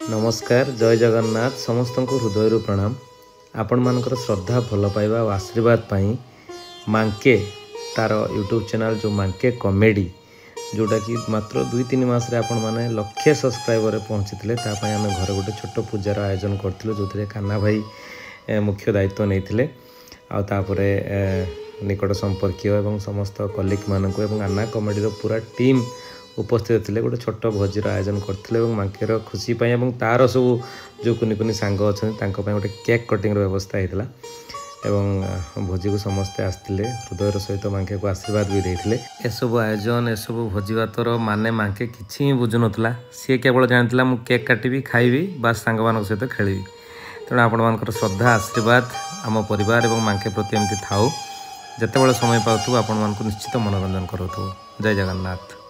नमस्कार जय जगन्नाथ समस्त को हृदय प्रणाम। आपण मानकर श्रद्धा भल पाइबा और आशीर्वाद पाई मांके तार यूट्यूब चैनल जो मांके कॉमेडी जोटा कि मात्र 2-3 मास आपण मैंने लक्षे सब्सक्राइबर पहुँची थे आम घर गोटे छोट पूजार आयोजन करूँ जो थे कान्हा भाई मुख्य दायित्व नहीं आउे निकट संपर्क और समस्त कलिग मानक अन्ना कॉमेडी पूरा टीम उपस्थित थे गोटे छोट भोजीर आयोजन करते मांकेर खुशी तार सब जो कुनि कुनि सांग अच्छा गोटे केक कटिंग व्यवस्था होता एवं भोजी को समस्ते आसते हृदय सहित मांके को आशीर्वाद भी देते। एसबू आयोजन एसबू भोजी भातर माने मांके किसी बुझु ना सी केवल जानी मु केक काटि खाइबी बास सांग मान सहित खेली तेणु आपण श्रद्धा आशीर्वाद आम परिवार और मांके प्रति एमती थाऊ जिते बड़े समय पाऊ आपण निश्चित मनोरंजन करूँ। जय जगन्नाथ।